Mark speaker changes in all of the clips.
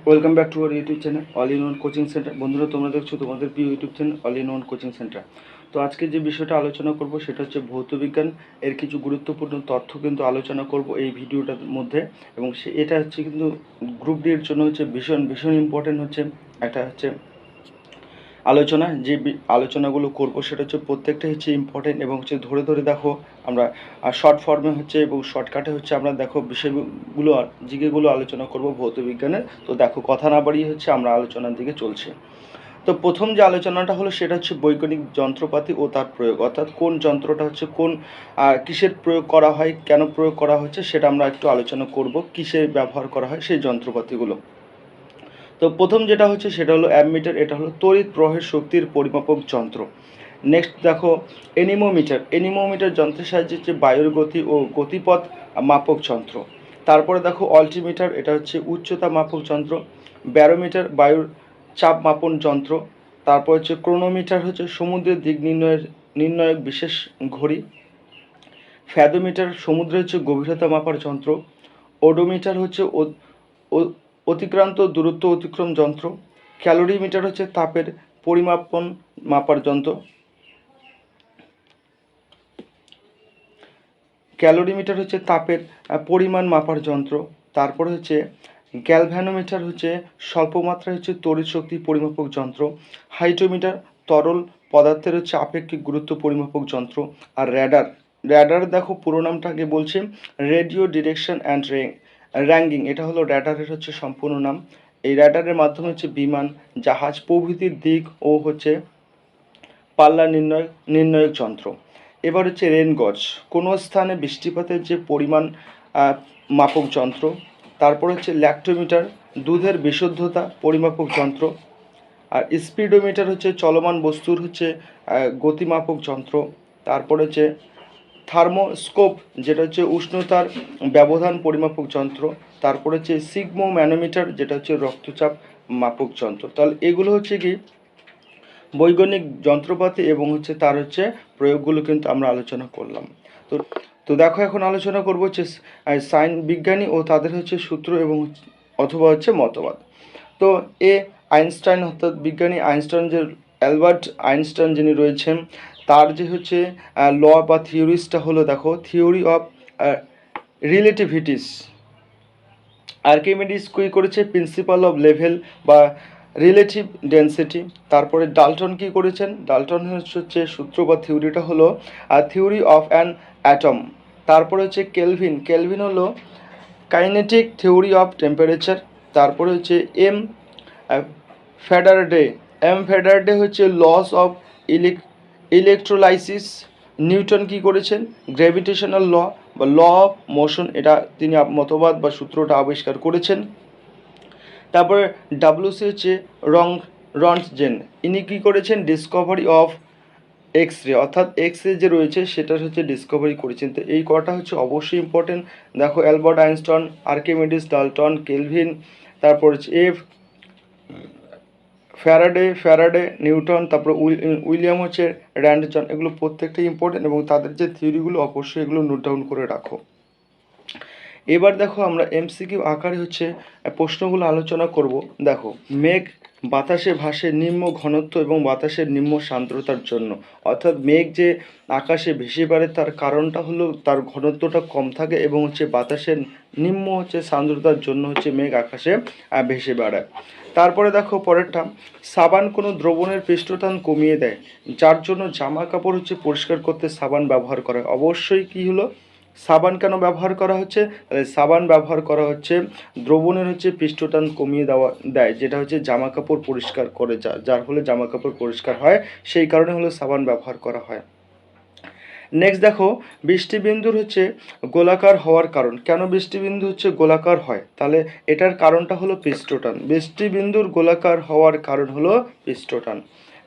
Speaker 1: Welcome back to our YouTube channel all in one coaching centre. বন্ধুরা, তোমরা দেখছো তোমাদের প্রিয় YouTube channel all in one coaching centre. তো আজকে যে বিষয়টা আলোচনা করব সেটা হচ্ছে ভৌতবিজ্ঞান এর কিছু গুরুত্বপূর্ণ তথ্য কিন্তু আলোচনা করব এই ভিডিওটার মধ্যে। এবং এটা হচ্ছে কিন্তু গ্রুপ ডি এর জন্য হচ্ছে ভীষণ ভীষণ ইম্পর্টেন্ট হচ্ছে একটা হচ্ছে আলোচনা। যে আলোচনাগুলো করব সেটা হচ্ছে প্রত্যেকটা হচ্ছে ইম্পর্টেন্ট এবং হচ্ছে ধরে ধরে দেখো আমরা শর্ট ফর্মে হচ্ছে এবং শর্টকাটে হচ্ছে আমরা দেখো বিষয়গুলো জিকেগুলো আলোচনা করব ভৌতবিজ্ঞানের। তো দেখো কথা না বাড়িয়ে হচ্ছে আমরা আলোচনার দিকে চলছি। তো প্রথম যে আলোচনাটা হলো সেটা হচ্ছে বৈজ্ঞানিক যন্ত্রপাতি ও তার প্রয়োগ, অর্থাৎ কোন যন্ত্রটা হচ্ছে কোন কিসের প্রয়োগ করা হয়, কেন প্রয়োগ করা হচ্ছে সেটা আমরা একটু আলোচনা করব। কিসে ব্যবহার করা হয় সেই যন্ত্রপাতিগুলো। তো প্রথম যেটা হচ্ছে সেটা হলো অ্যামমিটার। এটা হলো তড়িৎ প্রবাহের শক্তির পরিমাপক যন্ত্র। নেক্সট দেখো এনিমোমিটার। এনিমোমিটার যন্ত্রের সাহায্যে হচ্ছে বায়ুর গতি ও গতিপথ মাপক যন্ত্র। তারপরে দেখো অল্টিমিটার। এটা হচ্ছে উচ্চতা মাপক যন্ত্র। ব্যারোমিটার বায়ুর চাপ মাপন যন্ত্র। তারপর হচ্ছে ক্রোনোমিটার হচ্ছে সমুদ্রের দিক নির্ণয়ক বিশেষ ঘড়ি। ফ্যাদোমিটার সমুদ্রের হচ্ছে গভীরতা মাপার যন্ত্র। ওডোমিটার হচ্ছে অতিক্রান্ত দূরত্ব অতিক্রম যন্ত্র। ক্যালোরিমিটার হচ্ছে তাপের পরিমাপন মাপার যন্ত্র। ক্যালোরিমিটার হচ্ছে তাপের পরিমাণ মাপার যন্ত্র। তারপরে হচ্ছে গ্যালভ্যানোমিটার হচ্ছে স্বল্পমাত্রায় হচ্ছে তড়িৎ শক্তি পরিমাপক যন্ত্র। হাইড্রোমিটার তরল পদার্থের হচ্ছে আপেক্ষিক গুরুত্ব পরিমাপক যন্ত্র। আর র্যাডার। র্যাডার দেখো পুরো নামটাকে বলছে রেডিও ডিরেকশন অ্যান্ড র্যাঙ্গিং। এটা হলো র্যাডারের হচ্ছে সম্পূর্ণ নাম। এই র্যাডারের মাধ্যমে হচ্ছে বিমান, জাহাজ প্রভৃতির দিক ও হচ্ছে পাল্লা নির্ণয়ক যন্ত্র। এবার হচ্ছে রেন গজ, কোনো স্থানে বৃষ্টিপাতের যে পরিমাণ মাপক যন্ত্র। তারপর হচ্ছে ল্যাক্টোমিটার দুধের বিশুদ্ধতা পরিমাপক যন্ত্র। আর স্পিডোমিটার হচ্ছে চলমান বস্তুর হচ্ছে গতিমাপক যন্ত্র। তারপর হচ্ছে থার্মোস্কোপ, যেটা হচ্ছে উষ্ণতার ব্যবধান পরিমাপক যন্ত্র। তারপর হচ্ছে সিগমো ম্যানোমিটার, যেটা হচ্ছে রক্তচাপ মাপক যন্ত্র। তাহলে এগুলো হচ্ছে কি বৈজ্ঞানিক যন্ত্রপাতি এবং হচ্ছে তার হচ্ছে প্রয়োগগুলো কিন্তু আমরা আলোচনা করলাম। তো তো দেখো এখন আলোচনা করবো হচ্ছে সাইন বিজ্ঞানী ও তাদের হচ্ছে সূত্র এবং অথবা হচ্ছে মতবাদ। তো আইনস্টাইন, অর্থাৎ বিজ্ঞানী আইনস্টাইন, যে অ্যালবার্ট আইনস্টাইন যিনি রয়েছেন, তার যে হচ্ছে ল বা থিওরিসটা হলো দেখো থিওরি অফ রিলেটিভিটিস। আর্কিমিডিস কী করেছে প্রিন্সিপাল অফ লেভেল বা রিলেটিভ ডেন্সিটি। তারপরে ডাল্টন কী করেছেন, ডাল্টন হচ্ছে সূত্র বা থিওরিটা হলো থিওরি অফ অ্যান অ্যাটম। তারপরে হচ্ছে কেলভিন, কেলভিন হলো কাইনেটিক থিওরি অফ টেম্পারেচার। তারপরে হচ্ছে ফ্যারাডে, ফ্যারাডে হচ্ছে লস অফ ইলেকট্রোলাইসিস। নিউটন কি করেছেন গ্র্যাভিটেশনাল ল বা ল অফ মোশন, এটা তিনি মতবাদ বা সূত্রটা আবিষ্কার করেছেন। তারপরে ডাব্লিউসি হচ্ছে রন্টজেন, ইনি কী করেছেন ডিসকভারি অফ এক্স রে, অর্থাৎ এক্স রে যে রয়েছে সেটার হচ্ছে ডিসকভারি করেছেন। তো এই কটা হচ্ছে অবশ্যই ইম্পর্টেন্ট। দেখো Albert Einstein, Archimedes, Dalton, Kelvin, তারপর হচ্ছে ফ্যারাডে, নিউটন, তারপর উইলিয়াম হচ্ছে র্যান্ডজন। এগুলো প্রত্যেকটাই ইম্পর্টেন্ট এবং তাদের যে থিওরিগুলো অবশ্যই এগুলো নোট ডাউন করে রাখো। এবার দেখো আমরা এমসিকিউ আকারে হচ্ছে প্রশ্নগুলো আলোচনা করব। দেখো মেঘ বাতাসে ভাসে নিম্ন ঘনত্ব এবং বাতাসের নিম্ন সান্দ্রতার জন্য, অর্থাৎ মেঘ যে আকাশে ভেসে বেড়ে তার কারণটা হলো তার ঘনত্বটা কম থাকে এবং হচ্ছে বাতাসের নিম্ন হচ্ছে সান্দ্রতার জন্য হচ্ছে মেঘ আকাশে ভেসে বেড়ায়। তারপরে দেখো পরেরটা, সাবান কোনো দ্রবণের পৃষ্ঠটান কমিয়ে দেয়, যার জন্য জামা কাপড় হচ্ছে পরিষ্কার করতে সাবান ব্যবহার করা হয়। অবশ্যই কি হলো সাবান কেন ব্যবহার করা হচ্ছে, তাহলে সাবান ব্যবহার করা হচ্ছে দ্রবণের হচ্ছে পৃষ্ঠটান কমিয়ে দেয়, যেটা হচ্ছে জামা কাপড় পরিষ্কার করে, যার ফলে জামা কাপড় পরিষ্কার হয়, সেই কারণে হলো সাবান ব্যবহার করা হয়। নেক্সট দেখো বৃষ্টিবিন্দুর হচ্ছে গোলাকার হওয়ার কারণ, কেন বৃষ্টিবিন্দু হচ্ছে গোলাকার হয়, তাহলে এটার কারণটা হলো পৃষ্ঠটান। বৃষ্টিবিন্দুর গোলাকার হওয়ার কারণ হলো পৃষ্ঠটান।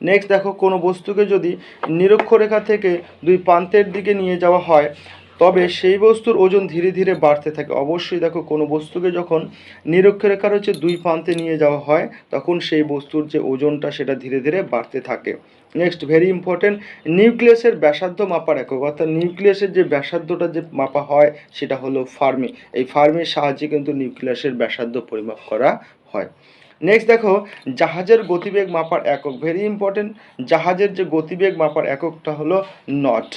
Speaker 1: নেক্সট দেখো কোনো বস্তুকে যদি নিরক্ষরেখা থেকে দুই প্রান্তের দিকে নিয়ে যাওয়া হয় তবে সেই বস্তুর ওজন ধীরে ধীরে বাড়তে থাকে। অবশ্যই দেখো কোনো বস্তুকে যখন নিরক্ষরেখার হচ্ছে দুই প্রান্তে নিয়ে যাওয়া হয় তখন সেই বস্তুর যে ওজনটা সেটা ধীরে ধীরে বাড়তে থাকে। নেক্সট ভেরি ইম্পর্টেন্ট, নিউক্লিয়াসের ব্যাসার্ধ মাপার একক, অর্থাৎ নিউক্লিয়াসের যে ব্যাসার্ধটা যে মাপা হয় সেটা হলো ফার্মি। এই ফার্মির সাহায্যে কিন্তু নিউক্লিয়াসের ব্যাসার্ধ পরিমাপ করা হয়। নেক্সট দেখো জাহাজের গতিবেগ মাপার একক, ভেরি ইম্পর্টেন্ট, জাহাজের যে গতিবেগ মাপার এককটা হলো নট।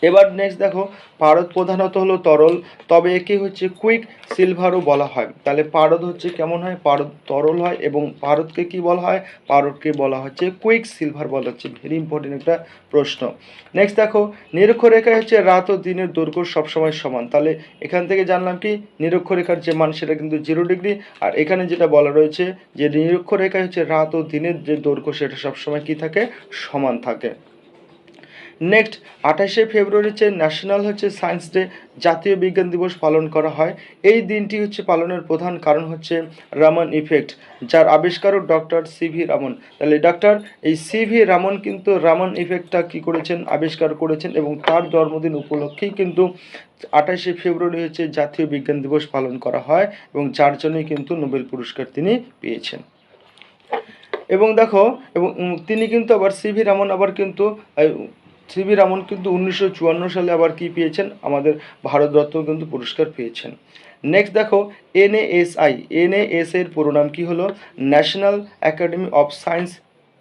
Speaker 1: এবার নেক্সট দেখো পারদ প্রধানত হলো তরল, তবে একে হচ্ছে কুইক সিলভারও বলা হয়। তাহলে পারদ হচ্ছে কেমন হয়, পারদ তরল হয় এবং পারদকে কি বলা হয়, পারদকে বলা হচ্ছে কুইক সিলভার বলা হচ্ছে। ভেরি ইম্পর্টেন্ট একটা প্রশ্ন। নেক্সট দেখো নিরক্ষরেখায় হচ্ছে রাত ও দিনের দৈর্ঘ্য সবসময় সমান। তাহলে এখান থেকে জানলাম কি নিরক্ষরেখার যে মান সেটা কিন্তু 0 ডিগ্রি, আর এখানে যেটা বলা রয়েছে যে নিরক্ষরেখায় হচ্ছে রাত ও দিনের যে দৈর্ঘ্য সেটা সবসময় কি থাকে, সমান থাকে। নেক্সট 28শে ফেব্রুয়ারি হচ্ছে ন্যাশনাল হচ্ছে সায়েন্স ডে, জাতীয় বিজ্ঞান দিবস পালন করা হয়। এই দিনটি হচ্ছে পালনের প্রধান কারণ হচ্ছে রামন ইফেক্ট, যার আবিষ্কারক ডক্টর সিভি রামন। তাহলে ডক্টর এই সিভি রামন কিন্তু রামন ইফেক্টটা কী করেছেন, আবিষ্কার করেছেন, এবং তার জন্মদিন উপলক্ষেই কিন্তু 28শে ফেব্রুয়ারি হচ্ছে জাতীয় বিজ্ঞান দিবস পালন করা হয়, এবং যার জন্যই কিন্তু নোবেল পুরস্কার তিনি পেয়েছেন। এবং দেখো এবং তিনি কিন্তু আবার সিভি রামন আবার কিন্তু সিভি রামন কিন্তু 1954 সালে আবার কি পেয়েছেন, আমাদের ভারতরত্ন কিন্তু পুরস্কার পেয়েছেন। নেক্সট দেখো এনএএসআই, এনএএস এর পুরো নাম কি হলো, national academy of science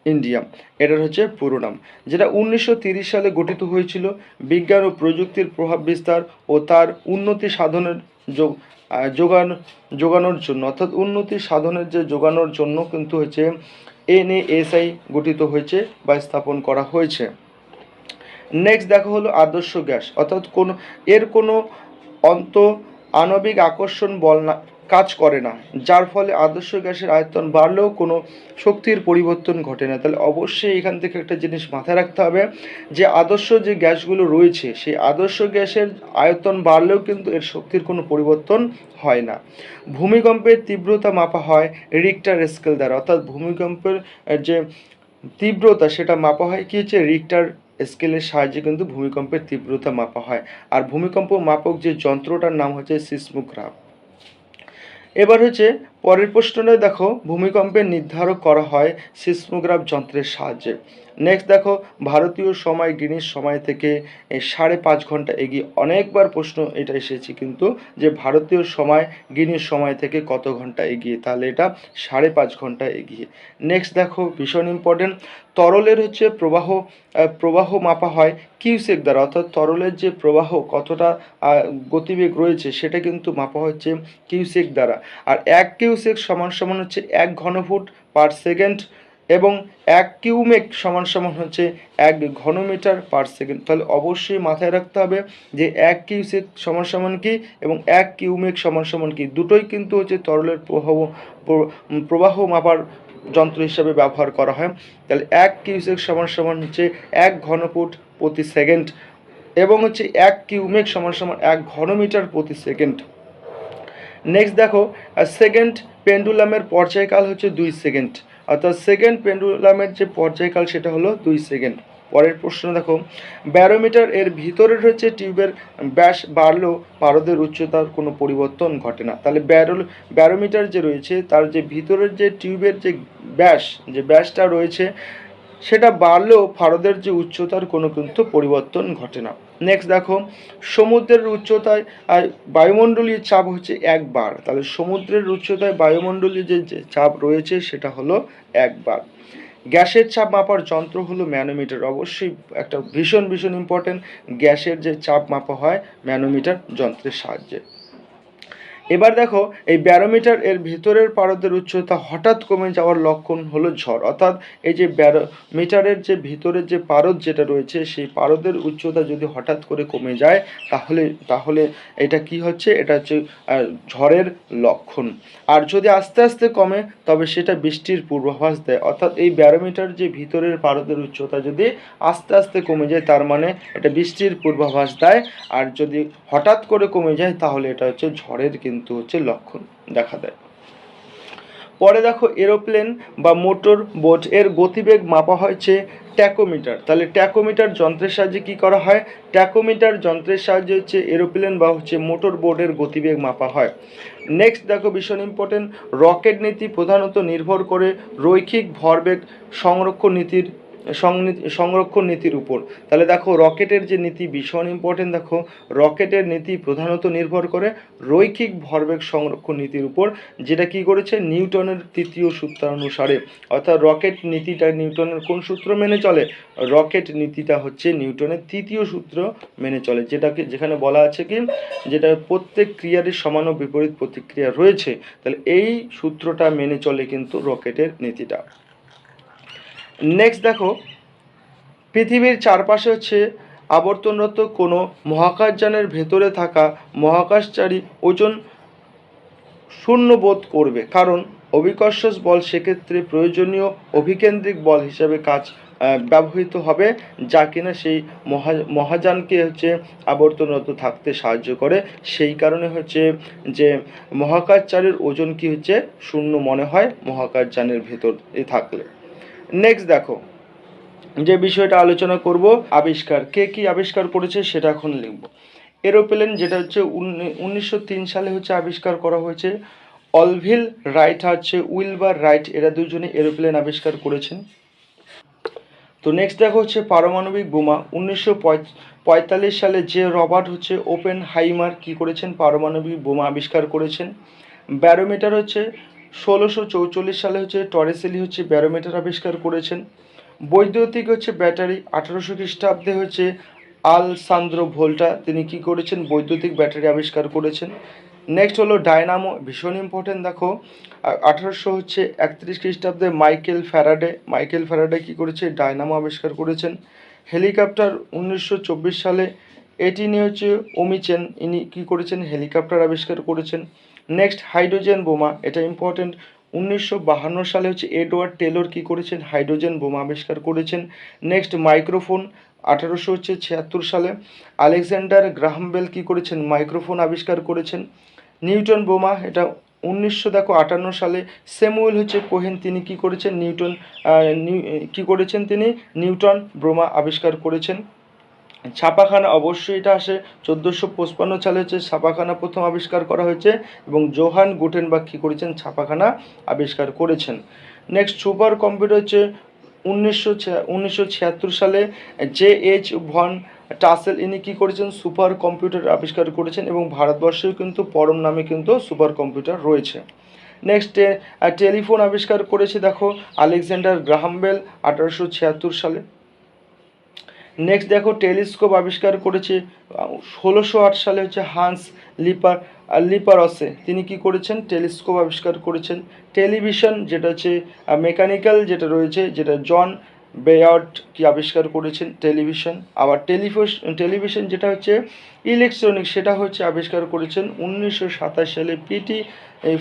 Speaker 1: India, এটার হচ্ছে পুরো নাম, যেটা 1930 সালে গঠিত হয়েছিল বিজ্ঞান ও প্রযুক্তির প্রভাব বিস্তার ও তার উন্নতি সাধনের যোগানোর জন্য, অর্থাৎ উন্নতি সাধনের যে যোগানোর জন্য কিন্তু হচ্ছে এনএএসআই গঠিত হয়েছে বা স্থাপন করা হয়েছে। নেক্সট দেখো হলো আদর্শ গ্যাস, অর্থাৎ কোনো আণবিক আকর্ষণ বল না কাজ করে না, যার ফলে আদর্শ গ্যাসের আয়তন বাড়লেও কোনো শক্তির পরিবর্তন ঘটে না। তাহলে অবশ্যই এখান থেকে একটা জিনিস মাথায় রাখতে হবে যে আদর্শ যে গ্যাসগুলো রয়েছে সেই আদর্শ গ্যাসের আয়তন বাড়লেও কিন্তু এর শক্তির কোনো পরিবর্তন হয় না। ভূমিকম্পের তীব্রতা মাপা হয় রিক্টার স্কেল দ্বারা, অর্থাৎ ভূমিকম্পের যে তীব্রতা সেটা মাপা হয় কি হচ্ছে রিক্টার স্কেলের সাহায্যে কিন্তু ভূমিকম্পের তীব্রতা মাপা হয়। আর ভূমিকম্প মাপক যে যন্ত্রটার নাম হচ্ছে সিসমোগ্রাফ। এবার হচ্ছে পরের প্রশ্নটা দেখো ভূমিকম্পের নির্ধারণ করা হয় সিসমোগ্রাফ যন্ত্রের সাহায্যে। নেক্সট দেখো ভারতীয় সময় গ্রিনিচ সময় থেকে 5.5 ঘন্টা এগিয়ে, অনেকবার প্রশ্ন এটা এসেছে কিন্তু যে ভারতীয় সময় গ্রিনিচ সময় থেকে কত ঘন্টা এগিয়ে, তাহলে এটা 5.5 ঘন্টা এগিয়ে। নেক্সট দেখো ভীষণ ইম্পর্টেন্ট, তরলের হচ্ছে প্রবাহ মাপা হয় কিউসেক দ্বারা, অর্থাৎ তরলের যে প্রবাহ কতটা গতিবেগ রয়েছে সেটা কিন্তু মাপা হচ্ছে কিউসেক দ্বারা। আর 1 কিউসেক সমান হচ্ছে 1 ঘনফুট পার সেকেন্ড, এবং 1 কিউমেক সমান হচ্ছে 1 ঘনমিটার পার সেকেন্ড। তাহলে অবশ্যই মাথায় রাখতে হবে যে 1 কিউসেক সমান কি এবং 1 কিউমেক সমান কি, দুটোই কিন্তু হচ্ছে তরলের প্রবাহ মাপার যন্ত্র হিসাবে ব্যবহার করা হয়। তাহলে 1 কিউসেক সমান হচ্ছে 1 ঘনফুট প্রতি সেকেন্ড, এবং হচ্ছে 1 কিউমেক সমান 1 ঘনমিটার প্রতি সেকেন্ড। নেক্সট দেখো সেকেন্ড পেন্ডুলামের পর্যায়কাল হচ্ছে 2 সেকেন্ড, অর্থাৎ সেকেন্ড পেন্ডুলামের যে পর্যায়কাল সেটা হলো 2 সেকেন্ড। পরের প্রশ্ন দেখো ব্যারোমিটার এর ভিতরের হচ্ছে টিউবের ব্যাস বাড়লেও পারদের উচ্চতার কোনো পরিবর্তন ঘটে না। তাহলে ব্যারোমিটার যে রয়েছে তার যে ভিতরের যে টিউবের যে ব্যাসটা রয়েছে সেটা বাড়লেও পারদের যে উচ্চতার কোনো কিন্তু পরিবর্তন ঘটে না। নেক্সট দেখো সমুদ্রের উচ্চতায় বায়ুমণ্ডলীয় চাপ হচ্ছে 1 বার, তাহলে সমুদ্রের উচ্চতায় বায়ুমণ্ডলীয় যে চাপ রয়েছে সেটা হলো 1 বার। গ্যাসের চাপ মাপার যন্ত্র হলো ম্যানোমিটার, অবশ্যই একটা ভীষণ ইম্পর্টেন্ট, গ্যাসের যে চাপ মাপা হয় ম্যানোমিটার যন্ত্রের সাহায্যে। এবার দেখো এই ব্যারোমিটার এর ভিতরের পারদের উচ্চতা হঠাৎ কমে যাওয়ার লক্ষণ হলো ঝড়, অর্থাৎ এই যে ব্যারোমিটারের যে ভিতরের যে পারদ যেটা রয়েছে সেই পারদের উচ্চতা যদি হঠাৎ করে কমে যায় তাহলে এটা কি হচ্ছে, এটা হচ্ছে ঝড়ের লক্ষণ। আর যদি আস্তে আস্তে কমে তবে সেটা বৃষ্টির পূর্বাভাস দেয়, অর্থাৎ এই ব্যারোমিটার যে ভিতরের পারদের উচ্চতা যদি আস্তে আস্তে কমে যায় তার মানে এটা বৃষ্টির পূর্বাভাস দেয়, আর যদি হঠাৎ করে কমে যায় তাহলে এটা হচ্ছে ঝড়ের কিন্তু হচ্ছে লক্ষণ দেখা দেয়। পরে দেখো এরোপ্লেন বা মোটর বোট এর গতিবেগ মাপা হয়েছে ট্যাকোমিটার, তাহলে ট্যাকোমিটার যন্ত্রের সাহায্যে কি করা হয়, ট্যাকোমিটার যন্ত্রের সাহায্যে হচ্ছে এরোপ্লেন বা হচ্ছে মোটর বোটের গতিবেগ মাপা হয়। নেক্সট দেখো ভীষণ ইম্পর্টেন্ট, রকেট নীতি প্রধানত নির্ভর করে রৈখিক ভরবেগ সংরক্ষণ নীতির সংরক্ষণ নীতির উপর। তাহলে দেখো রকেটের যে নীতি ভীষণ ইম্পর্টেন্ট। দেখো রকেটের নীতি প্রধানত নির্ভর করে রৈখিক ভরবেগ সংরক্ষণ নীতির উপর, যেটা কি করেছে নিউটনের তৃতীয় সূত্রানুসারে। অর্থাৎ রকেট নীতিটা নিউটনের কোন সূত্র মেনে চলে? রকেট নীতিটা হচ্ছে নিউটনের তৃতীয় সূত্র মেনে চলে, যেখানে বলা আছে কি যেটা প্রত্যেক ক্রিয়ারই সমান ও বিপরীত প্রতিক্রিয়া রয়েছে। তাহলে এই সূত্রটা মেনে চলে কিন্তু রকেটের নীতিটা। নেক্সট দেখো পৃথিবীর চারপাশে হচ্ছে আবর্তনরত কোনো মহাকাশযানের ভেতরে থাকা মহাকাশচারী ওজন শূন্য বোধ করবে, কারণ অভিকর্ষজ বল সেক্ষেত্রে প্রয়োজনীয় অভিকেন্দ্রিক বল হিসাবে ব্যবহৃত হবে, যা কিনা সেই মহাযানকে হচ্ছে আবর্তনরত থাকতে সাহায্য করে। সেই কারণে হচ্ছে যে মহাকাশচারীর ওজন কি হচ্ছে শূন্য মনে হয় মহাকাশযানের ভেতরে থাকলে। নেক্সট দেখো যে বিষয়টা আলোচনা করব, আবিষ্কার। কে কি আবিষ্কার করেছে সেটা এখন লিখব। এরোপ্লেন, যেটা হচ্ছে 1903 সালে হচ্ছে আবিষ্কার করা হয়েছে। অলভিল রাইট হচ্ছে উইলবার রাইট, এরা দুজনে এরোপ্লেন আবিষ্কার করেছেন। তো নেক্সট দেখো হচ্ছে পারমাণবিক বোমা। 1945 সালে যে রবার্ট হচ্ছে ওপেন হাইমার কি করেছেন পারমাণবিক বোমা আবিষ্কার করেছেন। ব্যারোমিটার হচ্ছে 1644 সালে হচ্ছে টরেসেলি হচ্ছে ব্যারোমিটার আবিষ্কার করেছেন। বৈদ্যুতিক হচ্ছে ব্যাটারি 1800 খ্রিস্টাব্দে হচ্ছে আলসান্দ্রো ভোল্টা তিনি কি করেছেন বৈদ্যুতিক ব্যাটারি আবিষ্কার করেছেন। নেক্সট হলো ডায়নামো, ভীষণ ইম্পর্টেন্ট। দেখো 1831 খ্রিস্টাব্দে মাইকেল ফ্যারাডে কি করেছে ডায়নামো আবিষ্কার করেছেন। হেলিকপ্টার 1924 সালে এটি নিয়ে হচ্ছে ওমিচেন, ইনি কি করেছেন হেলিকপ্টার আবিষ্কার করেছেন। নেক্সট হাইড্রোজেন বোমা, এটা ইম্পর্টেন্ট। 1952 সালে হচ্ছে এডওয়ার্ড টেলর কি করেছেন হাইড্রোজেন বোমা আবিষ্কার করেছেন। নেক্সট মাইক্রোফোন 1876 সালে আলেকজান্ডার গ্রাহাম বেল কি করেছেন মাইক্রোফোন আবিষ্কার করেছেন। নিউটন বোমা, এটা 1958 সালে স্যামুয়েল হচ্ছে কোহেন তিনি কি করেছেন তিনি নিউটন বোমা আবিষ্কার করেছেন। ছাপাখানা, অবশ্যই এটা আসে 1455 সালে হচ্ছে ছাপাখানা প্রথম আবিষ্কার করা হয়েছে এবং জোহান গুটেনবার্গ কী করেছেন ছাপাখানা আবিষ্কার করেছেন। নেক্সট সুপার কম্পিউটার হচ্ছে 1976 সালে জে.এইচ. ভন টাসেল ইনি কী করেছেন সুপার কম্পিউটার আবিষ্কার করেছেন এবং ভারতবর্ষেও কিন্তু পরম নামে কিন্তু সুপার কম্পিউটার রয়েছে। নেক্সট টেলিফোন আবিষ্কার করেছে দেখো আলেকজান্ডার গ্রাহাম বেল 1876 সালে। নেক্সট দেখো টেলিস্কোপ আবিষ্কার করেছে 1608 সালে হচ্ছে হান্স লিপারসে তিনি কি করেছেন টেলিস্কোপ আবিষ্কার করেছেন। টেলিভিশন, যেটা হচ্ছে মেকানিক্যাল যেটা রয়েছে যেটা জন বেয়ার্ড কি আবিষ্কার করেছেন টেলিভিশন। আবার টেলিভিশন যেটা হচ্ছে ইলেকট্রনিক সেটা হচ্ছে আবিষ্কার করেছেন 1927 সালে পিটি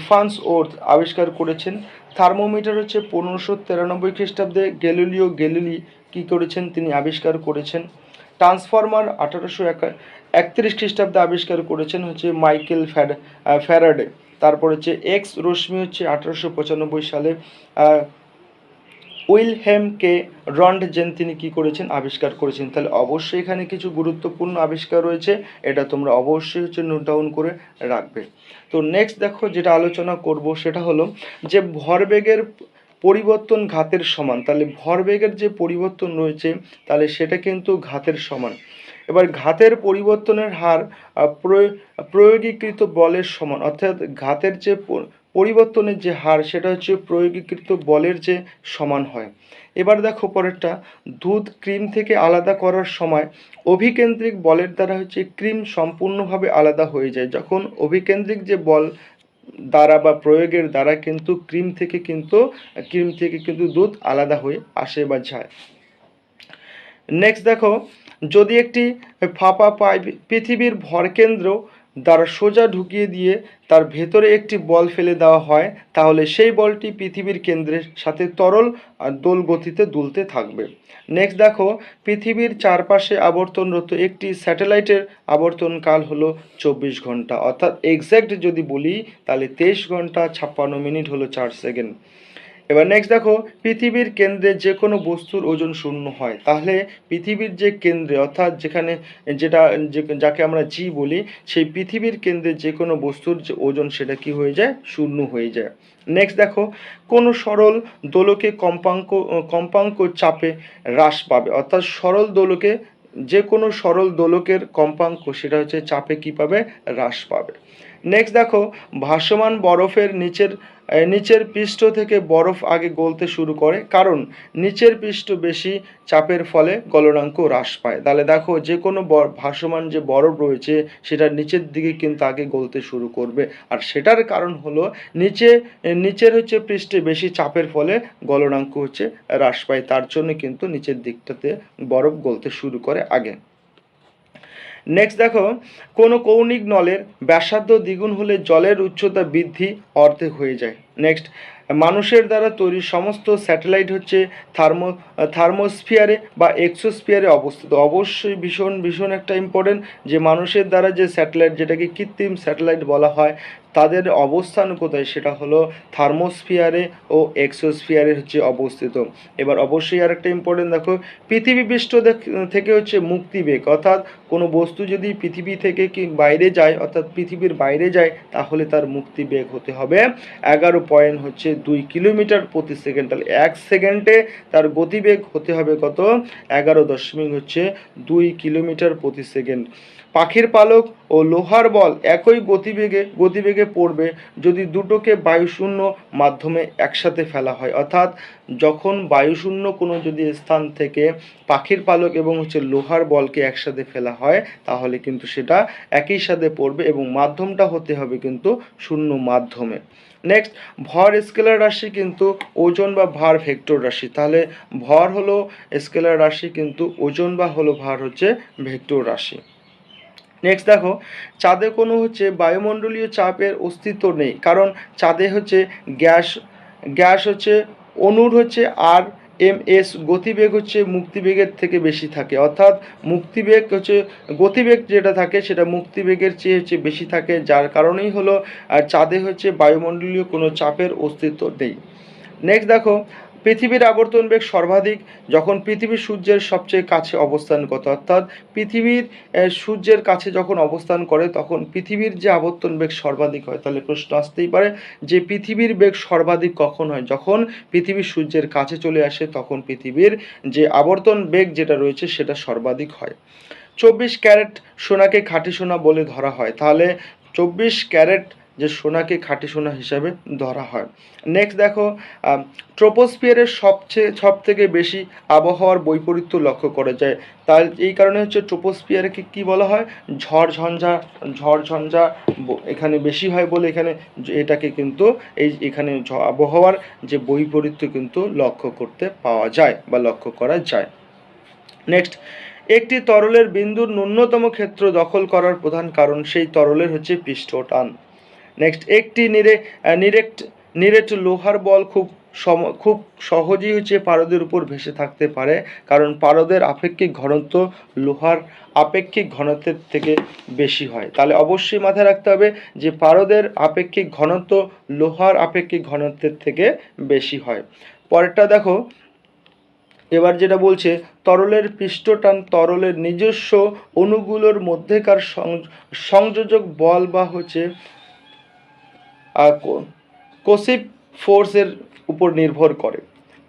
Speaker 1: ফার্নসওর্থ আবিষ্কার করেছেন। থার্মোমিটার হচ্ছে 1593 খ্রিস্টাব্দে গ্যালিলিও গ্যালিলি কী করেছেন তিনি আবিষ্কার করেছেন। ট্রান্সফরমার 1831 খ্রিস্টাব্দে আবিষ্কার করেছেন হচ্ছে মাইকেল ফ্যারাডে। তারপর হচ্ছে এক্স রশ্মি হচ্ছে 1895 সালে উইলহেম কে রন্টজেন তিনি কী করেছেন আবিষ্কার করেছেন। তাহলে অবশ্যই এখানে কিছু গুরুত্বপূর্ণ আবিষ্কার রয়েছে, এটা তোমরা অবশ্যই হচ্ছে নোট ডাউন করে রাখবে। তো নেক্সট দেখো যেটা আলোচনা করব সেটা হলো যে ভরবেগের পরিবর্তন ঘাতের সমান। তাহলে ভরবেগের যে পরিবর্তন রয়েছে তাহলে সেটা কিন্তু ঘাতের সমান। এবার ঘাতের পরিবর্তনের হার প্রয়োগীকৃত বলের সমান, অর্থাৎ ঘাতের যে পরিবর্তনের যে হার সেটা হচ্ছে প্রয়োগীকৃত বলের যে সমান হয়। এবার দেখো পরেরটা, দুধ ক্রিম থেকে আলাদা করার সময় অভিকেন্দ্রিক বলের দ্বারা হচ্ছে ক্রিম সম্পূর্ণভাবে আলাদা হয়ে যায়। যখন অভিকেন্দ্রিক যে বল দ্বারা বা প্রয়োগের দ্বারা কিন্তু ক্রিম থেকে কিন্তু দুধ আলাদা হয়ে আসে বা যায়। নেক্সট দেখো যদি একটি ফাঁপা পাইপ পৃথিবীর ভরকেন্দ্র দ্বারা সোজা ঢুকিয়ে দিয়ে তার ভেতরে একটি বল ফেলে দেওয়া হয় তাহলে সেই বলটি পৃথিবীর কেন্দ্রের সাথে তরল দোল গতিতে দুলতে থাকবে। নেক্সট দেখো পৃথিবীর চারপাশে আবর্তনরত একটি স্যাটেলাইটের আবর্তনকাল হলো 24 ঘন্টা, অর্থাৎ এক্স্যাক্ট যদি বলি তাহলে 23 ঘন্টা 56 মিনিট হলো 4 সেকেন্ড। এবার নেক্সট দেখো পৃথিবীর কেন্দ্রে যে কোনো বস্তুর ওজন শূন্য হয়, তাহলে পৃথিবীর যে কেন্দ্রে অর্থাৎ যেখানে যাকে আমরা জি বলি সেই পৃথিবীর কেন্দ্রে যে কোনো বস্তুর যে ওজন সেটা কি হয়ে যায় শূন্য হয়ে যায়। নেক্সট দেখো, কোনো সরল দোলকে কম্পাঙ্ক চাপে হ্রাস পাবে, অর্থাৎ সরল দোলকে, যে কোনো সরল দোলকের কম্পাঙ্ক সেটা হচ্ছে চাপে কী পাবে, হ্রাস পাবে। নেক্সট দেখো, ভাসমান বরফের নিচের পৃষ্ঠ থেকে বরফ আগে গলতে শুরু করে, কারণ নিচের পৃষ্ঠ বেশি চাপের ফলে গলনাঙ্ক হ্রাস পায়। তাহলে দেখো, যে কোনো ভাসমান যে বরফ রয়েছে সেটা নিচের দিকে কিন্তু আগে গলতে শুরু করবে, আর সেটার কারণ হলো নিচের হচ্ছে পৃষ্ঠে বেশি চাপের ফলে গলনাঙ্ক হচ্ছে হ্রাস পায়, তার জন্য কিন্তু নিচের দিকটাতে বরফ গলতে শুরু করে আগে। নেক্সট দেখো, কোনো কৌণিক নলের ব্যাসার্ধ দ্বিগুণ হলে জলের উচ্চতা বৃদ্ধি অর্ধেক হয়ে যায়। নেক্সট, মানুষের দ্বারা তৈরি সমস্ত স্যাটেলাইট হচ্ছে থার্মোস্ফিয়ারে বা এক্সোস্ফিয়ারে অবস্থিত। অবশ্যই ভীষণ ভীষণ একটা ইম্পর্টেন্ট, যে মানুষের দ্বারা যে স্যাটেলাইট, যেটাকে কৃত্রিম স্যাটেলাইট বলা হয়, তাদের অবস্থান কোথায়, সেটা হলো থার্মোস্ফিয়ারে ও এক্সোস্ফিয়ারে হচ্ছে অবস্থিত। এবার অবশ্যই আর একটা ইম্পর্টেন্ট দেখো, পৃথিবী পৃষ্ঠ থেকে হচ্ছে মুক্তিবেগ, অর্থাৎ কোনো বস্তু যদি পৃথিবী থেকে কি বাইরে যায়, অর্থাৎ পৃথিবীর বাইরে যায়, তাহলে তার মুক্তিবেগ হতে হবে 11.2 কিলোমিটার প্রতি সেকেন্ড। তাহলে 1 সেকেন্ডে তার গতিবেগ হতে হবে কত, 11.2 কিলোমিটার প্রতি সেকেন্ড। পাখির পালক ও লোহার বল একই গতিবেগে পড়বে যদি দুটোকে বায়ুশূন্য মাধ্যমে একসাথে ফেলা হয়, অর্থাৎ যখন বায়ুশূন্য কোনো যদি স্থান থেকে পাখির পালক এবং হচ্ছে লোহার বলকে একসাথে ফেলা হয়, তাহলে কিন্তু সেটা একই সাথে পড়বে এবং মাধ্যমটা হতে হবে কিন্তু শূন্য মাধ্যমে। নেক্সট, ভর স্কেলার রাশি কিন্তু ওজন বা ভার ভেক্টর রাশি। তাহলে ভর হলো স্কেলার রাশি, কিন্তু ওজন বা হলো ভার হচ্ছে ভেক্টর রাশি। নেক্সট দেখো, চাঁদে কোনো হচ্ছে বায়ুমণ্ডলীয় চাপের অস্তিত্ব নেই, কারণ চাঁদে হচ্ছে গ্যাস হচ্ছে অণুর হচ্ছে RMS গতিবেগ হচ্ছে মুক্তিবেগের থেকে বেশি থাকে, অর্থাৎ মুক্তিবেগ হচ্ছে গতিবেগ যেটা থাকে সেটা মুক্তিবেগের চেয়ে হচ্ছে বেশি থাকে, যার কারণেই হলো চাঁদে হচ্ছে বায়ুমণ্ডলীয় কোনো চাপের অস্তিত্ব নেই। নেক্সট দেখো, পৃথিবীর আবর্তন বেগ সর্বাধিক যখন পৃথিবী সূর্যের সবচেয়ে কাছে অবস্থান করে, অর্থাৎ পৃথিবীর সূর্যের কাছে যখন অবস্থান করে তখন পৃথিবীর যে আবর্তন বেগ সর্বাধিক হয়। তাহলে প্রশ্ন আসতেই পারে যে পৃথিবীর বেগ সর্বাধিক কখন হয়, যখন পৃথিবী সূর্যের কাছে চলে আসে, তখন পৃথিবীর যে আবর্তন বেগ যেটা রয়েছে সেটা সর্বাধিক হয়। 24 ক্যারেট সোনাকে খাঁটি সোনা বলে ধরা হয়, তাহলে 24 ক্যারেট যে সোনাকে খাঁটি সোনা হিসাবে ধরা হয়। নেক্সট দেখো, ট্রোপোস্ফিয়ারের সব থেকে বেশি আবহাওয়ার বৈপরীত্য লক্ষ্য করা যায়, তার এই কারণে হচ্ছে ট্রোপোস্ফিয়ারকে কি বলা হয়, ঝড়ঝঞ্ঝা এখানে বেশি হয় বলে এটাকে কিন্তু এখানে আবহাওয়ার যে বৈপরীত্য কিন্তু লক্ষ্য করতে পাওয়া যায় বা লক্ষ্য করা যায়। নেক্সট, একটি তরলের বিন্দুর ন্যূনতম ক্ষেত্র দখল করার প্রধান কারণ সেই তরলের হচ্ছে পৃষ্ঠটান। নেক্সট, একটি নিরেট লোহার বল খুব সহজেই হচ্ছে পারদের উপর ভেসে থাকতে পারে, কারণ পারদের আপেক্ষিক ঘনত্ব লোহার আপেক্ষিক ঘনত্বের থেকে বেশি হয়। তাহলে অবশ্যই মাথায় রাখতে হবে যে পারদের আপেক্ষিক ঘনত্ব লোহার আপেক্ষিক ঘনত্বের থেকে বেশি হয়। পরেরটা দেখো, এবার যেটা বলছে, তরলের পৃষ্ঠটান তরলের নিজস্ব অণুগুলোর মধ্যেকার সংযোজক বল বা হচ্ছে কোসিভ ফোর্সের উপর নির্ভর করে।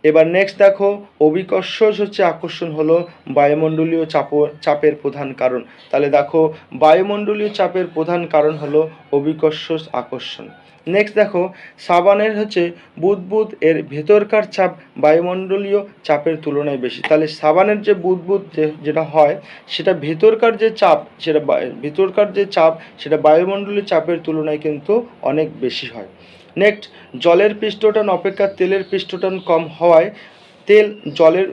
Speaker 1: এবার নেক্সট দেখো, অভিকর্ষ হচ্ছে আকর্ষণ হলো বায়ুমণ্ডলীয় চাপের প্রধান কারণ। তাহলে দেখো, বায়ুমণ্ডলীয় চাপের প্রধান কারণ হলো অভিকর্ষ আকর্ষণ। নেক্সট দেখো, সাবানের হচ্ছে বুদবুদ এর ভেতরকার চাপ বায়ুমণ্ডলীয় চাপের তুলনায় বেশি। তাহলে সাবানের যে বুদবুদ যেটা হয় সেটা ভেতরকার যে চাপ সেটা বায়ুমণ্ডলীয় চাপের তুলনায় কিন্তু অনেক বেশি হয়। নেক্সট, জলের পৃষ্ঠটান অপেক্ষা তেলের পৃষ্ঠটান কম হওয়ায় তেল জলের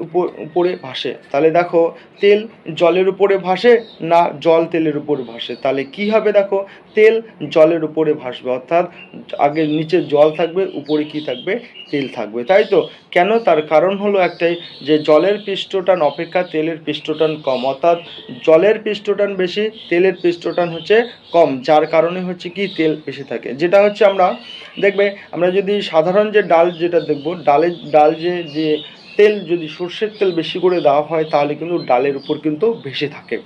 Speaker 1: উপরে ভাসে। তাহলে দেখো, তেল জলের উপরে ভাসে না জল তেলের উপরে ভাসে, তাহলে কি হবে, দেখো তেল জলের উপরে ভাসবে, অর্থাৎ আগে নিচে জল থাকবে, উপরে কি থাকবে, তেল থাকবে, তাই তো। কেন, তার কারণ হলো একটাই, যে জলের পৃষ্ঠটান অপেক্ষা তেলের পৃষ্ঠটান কম, অর্থাৎ জলের পৃষ্ঠটান বেশি, তেলের পৃষ্ঠটান হচ্ছে কম, যার কারণে হচ্ছে কি তেল বেশি থাকে। যেটা হচ্ছে আমরা যদি সাধারণ যে ডাল যেটা দেখব, ডাল যে তেল যদি সর্ষের তেল বেশি করে দেওয়া হয় তাহলে কিন্তু ডালের উপর কিন্তু ভেসে থাকে।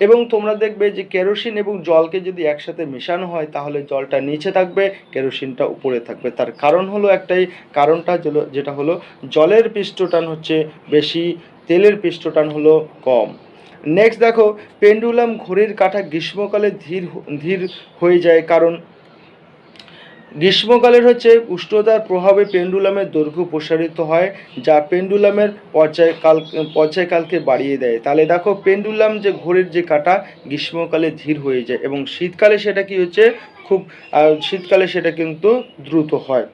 Speaker 1: এবং তোমরা দেখবে যে কেরোসিন এবং জলকে যদি একসাথে মেশানো হয় তাহলে জলটা নিচে থাকবে, কেরোসিনটা উপরে থাকবে। তার কারণ হলো একটাই, কারণটা যেটা হলো জলের পৃষ্ঠটান হচ্ছে বেশি, তেলের পৃষ্ঠটান হলো কম। নেক্সট দেখো, পেন্ডুলাম ঘড়ির কাঁটা গ্রীষ্মকালে ধীর হয়ে যায়, কারণ গ্রীষ্মকালের হচ্ছে উষ্ণতার প্রভাবে পেন্ডুলামের দৈর্ঘ্য প্রসারিত হয়, যা পেন্ডুলামের পর্যায়কালকে বাড়িয়ে দেয়। তাহলে দেখো পেন্ডুলাম যে ঘড়ির যে কাঁটা গ্রীষ্মকালে ধীর হয়ে যায় এবং শীতকালে সেটা কি হচ্ছে শীতকালে সেটা কিন্তু দ্রুত হয়।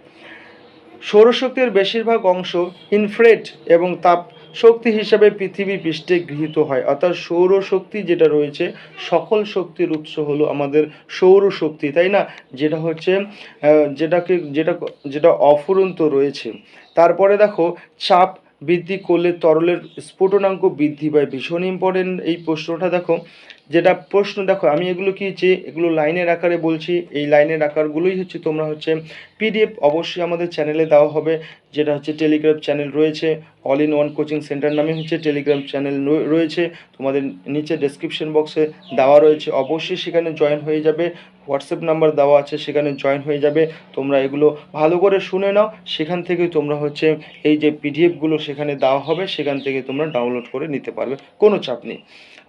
Speaker 1: সৌরশক্তির বেশিরভাগ অংশ ইনফ্রারেড এবং তাপ শক্তি হিসাবে পৃথিবী পৃষ্ঠে গৃহীত হয়। অর্থাৎ সৌরশক্তি যেটা রয়েছে, সকল শক্তির উৎস হলো আমাদের সৌরশক্তি, তাই না, যেটা হচ্ছে যেটা অফুরন্ত রয়েছে। তারপরে দেখো, চাপ বৃদ্ধি করলে তরলের স্ফুটনাঙ্ক বৃদ্ধি পায়। ভীষণ ইম্পর্টেন্ট এই প্রশ্নটা। দেখো যেটা প্রশ্ন, দেখো আমি এগুলো কি এগুলো লাইনের আকারে বলছি, এই লাইনের আকারগুলোই হচ্ছে তোমরা হচ্ছে পিডিএফ অবশ্যই আমাদের চ্যানেলে দেওয়া হবে, যেটা হচ্ছে টেলিগ্রাম চ্যানেল রয়েছে, all in one coaching centre নামে হচ্ছে টেলিগ্রাম চ্যানেল রয়েছে, তোমাদের নিচে ডেসক্রিপশন বক্সে দেওয়া রয়েছে, অবশ্যই সেখানে জয়েন হয়ে যাবে। হোয়াটসঅ্যাপ নাম্বার দেওয়া আছে, সেখানে জয়েন হয়ে যাবে। তোমরা এগুলো ভালো করে শুনে নাও, সেখান থেকে তোমরা হচ্ছে এই যে পিডিএফগুলো সেখানে দেওয়া হবে, সেখান থেকে তোমরা ডাউনলোড করে নিতে পারবে, কোনো চাপ নেই।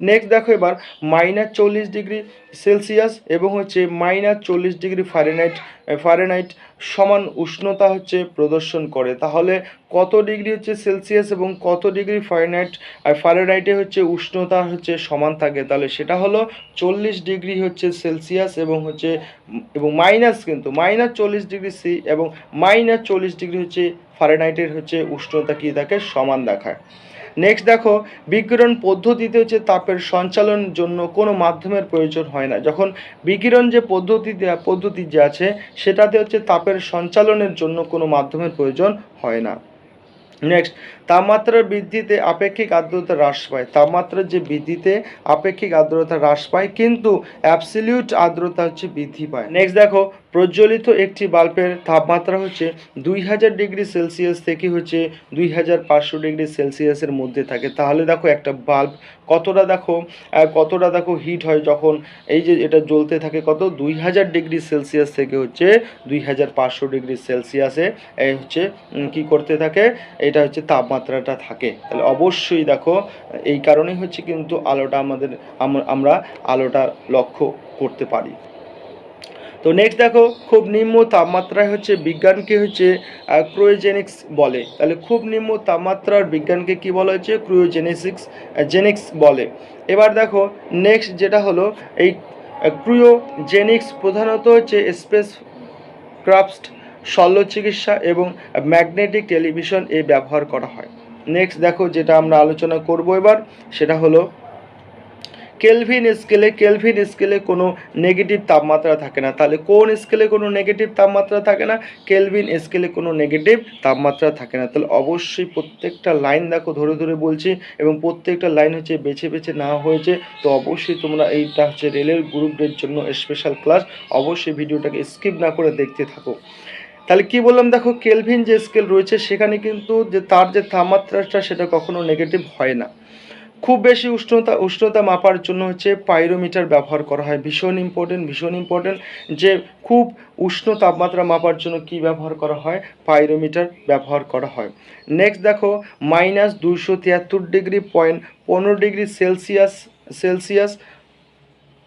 Speaker 1: নেক্সট দেখো এবার -40°C এবং হচ্ছে -40°F সমান উষ্ণতা হচ্ছে প্রদর্শন করে। তাহলে কত ডিগ্রি হচ্ছে সেলসিয়াস এবং কত ডিগ্রি ফারেনহাইটে হচ্ছে উষ্ণতা হচ্ছে সমান থাকে, তাহলে সেটা হলো 40 ডিগ্রি হচ্ছে সেলসিয়াস এবং মাইনাস কিন্তু -40°C এবং -40° হচ্ছে ফারেনহাইটের হচ্ছে উষ্ণতা কি থাকে, সমান দেখায়। নেক্সট দেখো, বিকিরণ পদ্ধতিতে হচ্ছে তাপের সঞ্চালন জন্য কোনো মাধ্যমের প্রয়োজন হয় না। যখন বিকিরণ যে পদ্ধতি যে আছে সেটাতে হচ্ছে তাপের সঞ্চালনের জন্য কোনো মাধ্যমের প্রয়োজন হয় না। নেক্সট, তাপমাত্রার বৃদ্ধিতে আপেক্ষিক আর্দ্রতা হ্রাস পায়। তাপমাত্রার যে বৃদ্ধিতে আপেক্ষিক আর্দ্রতা হ্রাস পায়, কিন্তু অ্যাবসলিউট আর্দ্রতা হচ্ছে বৃদ্ধি পায়। নেক্সট দেখো, প্রজ্বলিত একটি বাল্বের তাপমাত্রা হচ্ছে 2000°C থেকে হচ্ছে 2500°C মধ্যে থাকে। তাহলে দেখো একটা বাল্ব কতটা দেখো হিট হয় যখন এই যে এটা জ্বলতে থাকে, কত 2000°C থেকে হচ্ছে 2500°C হচ্ছে কি করতে থাকে, এটা হচ্ছে তাপমাত্রাটা থাকে। তাহলে অবশ্যই দেখো এই কারণেই হচ্ছে কিন্তু আলোটা আমরা আলোটা লক্ষ্য করতে পারি। তো নেক্সট দেখো, খুব নিম্ন তাপমাত্রায় হচ্ছে বিজ্ঞানকে হচ্ছে ক্রায়োজেনিক্স বলে। তাহলে খুব নিম্ন তাপমাত্রার বিজ্ঞানকে কি বলা হচ্ছে, ক্রায়োজেনিক্স বলে। এবার দেখো নেক্সট যেটা হলো এই ক্রায়োজেনিক্স প্রধানত হচ্ছে স্পেস ক্রাফট, শল্য চিকিৎসা এবং ম্যাগনেটিক টেলিভিশন ব্যবহার করা হয়। নেক্সট দেখো যেটা আমরা আলোচনা করব এবার, সেটা হলো কেলভিন স্কেলে কোনো নেগেটিভ তাপমাত্রা থাকে না। তাহলে কোন স্কেলে কোনো নেগেটিভ তাপমাত্রা থাকে না, কেলভিন স্কেলে কোনো নেগেটিভ তাপমাত্রা থাকে না। তাহলে অবশ্যই প্রত্যেকটা লাইন দেখো ধরে ধরে বলছি এবং প্রত্যেকটা লাইন হচ্ছে বেছে বেছে নেওয়া হয়েছে। তো অবশ্যই তোমরা এইটা হচ্ছে রেলের গ্রুপদের জন্য স্পেশাল ক্লাস, অবশ্যই ভিডিওটাকে স্কিপ না করে দেখতে থাকো। তাহলে কি বললাম, দেখো কেলভিন যে স্কেল রয়েছে সেখানে কিন্তু যে তার যে তাপমাত্রাটা সেটা কখনো নেগেটিভ হয় না। খুব বেশি উষ্ণতা মাপার জন্য হচ্ছে পাইরোমিটার ব্যবহার করা হয়। ভীষণ ইম্পর্টেন্ট যে খুব উষ্ণ তাপমাত্রা মাপার জন্য কি ব্যবহার করা হয়, পাইরোমিটার ব্যবহার করা হয়। নেক্সট দেখো, -273.15°C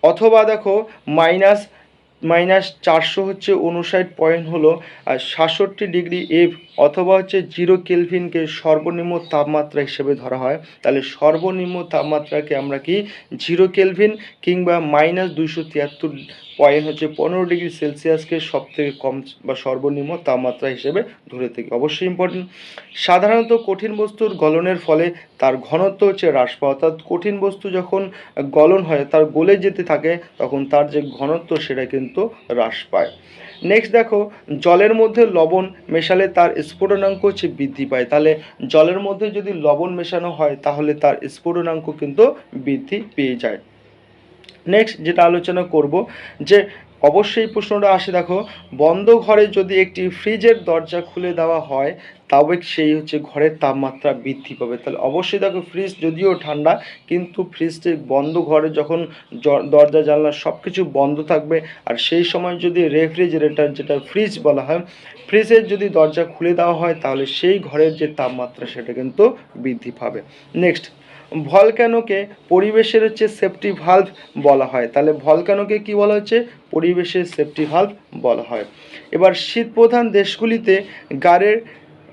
Speaker 1: অথবা দেখো -400 হচ্ছে 59 হলো 67°F অথবা হচ্ছে 0 কেলভিনকে সর্বনিম্ন তাপমাত্রা হিসেবে ধরা হয়। তাহলে সর্বনিম্ন তাপমাত্রাকে আমরা কি 0 কেলভিন কিংবা -273.15°C সবথেকে কম বা সর্বনিম্ন তাপমাত্রা হিসেবে ধরে থাকি। অবশ্যই ইম্পর্টেন্ট। সাধারণত কঠিন বস্তুর গলনের ফলে তার ঘনত্ব হচ্ছে হ্রাস পাওয়া, অর্থাৎ কঠিন বস্তু যখন গলন হয় তার গলে যেতে থাকে তখন তার যে ঘনত্ব সেটা কিন্তু হ্রাস পায়। নেক্সট দেখো, জলের মধ্যে লবণ মেশালে তার স্ফুটনাঙ্ক হচ্ছে বৃদ্ধি পায়। তাহলে জলের মধ্যে যদি লবণ মেশানো হয় তাহলে তার স্ফুটনাঙ্ক কিন্তু বৃদ্ধি পেয়ে যায়। নেক্সট যেটা আলোচনা করব যে অবশ্যই এই প্রশ্নটা আসে, দেখো বন্ধ ঘরে যদি একটি ফ্রিজের দরজা খুলে দেওয়া হয় তবে সেই হচ্ছে ঘরের তাপমাত্রা বৃদ্ধি পাবে। তাহলে অবশ্যই দেখো ফ্রিজ যদিও ঠান্ডা, কিন্তু ফ্রিজটি বন্ধ ঘরে যখন দরজা জানলা সব কিছু বন্ধ থাকবে, আর সেই সময় যদি রেফ্রিজারেটর যেটা ফ্রিজ বলা হয়, ফ্রিজের যদি দরজা খুলে দেওয়া হয় তাহলে সেই ঘরের যে তাপমাত্রা সেটা কিন্তু বৃদ্ধি পাবে। নেক্সট, ভলক্যানোকে পরিবেশের হচ্ছে সেফটি ভালভ বলা হয়। তাহলে ভলক্যানোকে কি বলা হচ্ছে? পরিবেশের সেফটি ভালভ বলা হয়। এবার শীতপ্রধান দেশগুলিতে গাড়ির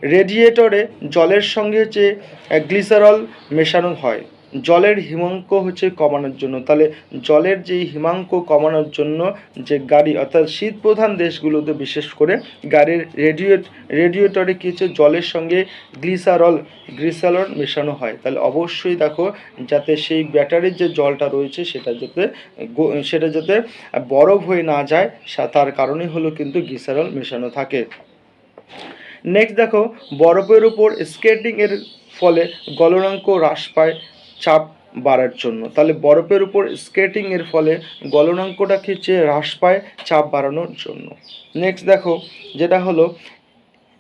Speaker 1: রেডিয়েটরে জলের সঙ্গে হচ্ছে গ্লিসারল মেশানো হয় জলের হিমাঙ্ক হচ্ছে কমানোর জন্য। তাহলে জলের যেই হিমাঙ্ক কমানোর জন্য যে গাড়ি, অর্থাৎ শীতপ্রধান দেশগুলোতে বিশেষ করে গাড়ির রেডিয়েটরে কি হচ্ছে জলের সঙ্গে গ্লিসারল মেশানো হয়। তাহলে অবশ্যই দেখো যাতে সেই ব্যাটারির যে জলটা রয়েছে সেটা যাতে বরফ হয়ে না যায়, তার কারণেই হলো কিন্তু গ্লিসারল মেশানো থাকে। নেক্সট দেখো, বরফের উপর স্কেটিং এর ফলে গলনাঙ্ক হ্রাস পায় চাপ বাড়ার জন্য। তাহলে বরফের উপর স্কেটিং এর ফলে গলনাঙ্কটা হচ্ছে হ্রাস পায় চাপ বাড়ানোর জন্য। নেক্সট দেখো, যেটা হলো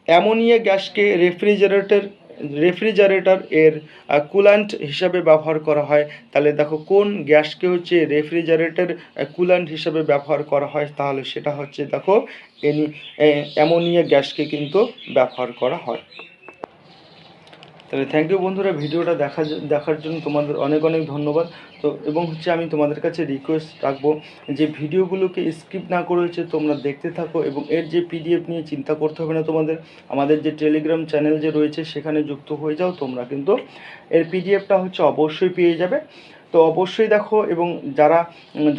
Speaker 1: অ্যামোনিয়া গ্যাসকে রেফ্রিজারেটর এর কুল্যান্ট হিসাবে ব্যবহার করা হয়। তাহলে দেখো কোন গ্যাসকে হচ্ছে রেফ্রিজারেটর কুল্যান্ট হিসাবে ব্যবহার করা হয়, তাহলে সেটা হচ্ছে দেখো অ্যামোনিয়া গ্যাসকে কিন্তু ব্যবহার করা হয়। তাহলে থ্যাংক ইউ বন্ধুরা, ভিডিওটা দেখার জন্য তোমাদের অনেক অনেক ধন্যবাদ। তো এবং হচ্ছে আমি তোমাদের কাছে রিকোয়েস্ট রাখবো যে ভিডিওগুলোকে স্কিপ না করে হচ্ছে তোমরা দেখতে থাকো, এবং এর যে পিডিএফ নিয়ে চিন্তা করতে হবে না তোমাদের। আমাদের যে টেলিগ্রাম চ্যানেল যে রয়েছে সেখানে যুক্ত হয়ে যাও, তোমরা কিন্তু এর পিডিএফটা হচ্ছে অবশ্যই পেয়ে যাবে। তো অবশ্যই দেখো, এবং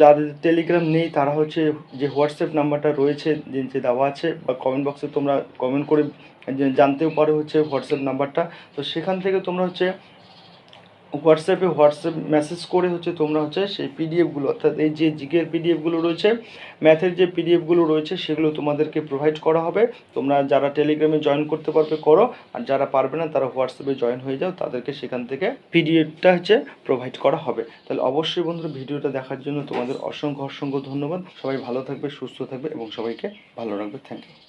Speaker 1: যাদের টেলিগ্রাম নেই তারা হচ্ছে যে হোয়াটসঅ্যাপ নাম্বারটা রয়েছে যে দেওয়া আছে, বা কমেন্ট বক্সে তোমরা কমেন্ট করে জানতেও পারো হচ্ছে হোয়াটসঅ্যাপ নাম্বারটা। তো সেখান থেকে তোমরা হচ্ছে হোয়াটসঅ্যাপ মেসেজ করে হচ্ছে তোমরা হচ্ছে সেই পিডিএফগুলো, অর্থাৎ এই যে জিকের পিডিএফগুলো রয়েছে, ম্যাথের যে পিডিএফগুলো রয়েছে সেগুলো তোমাদেরকে প্রোভাইড করা হবে। তোমরা যারা টেলিগ্রামে জয়েন করতে পারবে করো, আর যারা পারবে না তারা হোয়াটসঅ্যাপে জয়েন হয়ে যাও, তাদেরকে সেখান থেকে পিডিএফটা হচ্ছে প্রোভাইড করা হবে। তাহলে অবশ্যই বন্ধুরা, ভিডিওটা দেখার জন্য তোমাদের অসংখ্য অসংখ্য ধন্যবাদ। সবাই ভালো থাকবে, সুস্থ থাকবে এবং সবাইকে ভালো রাখবে। Thank you.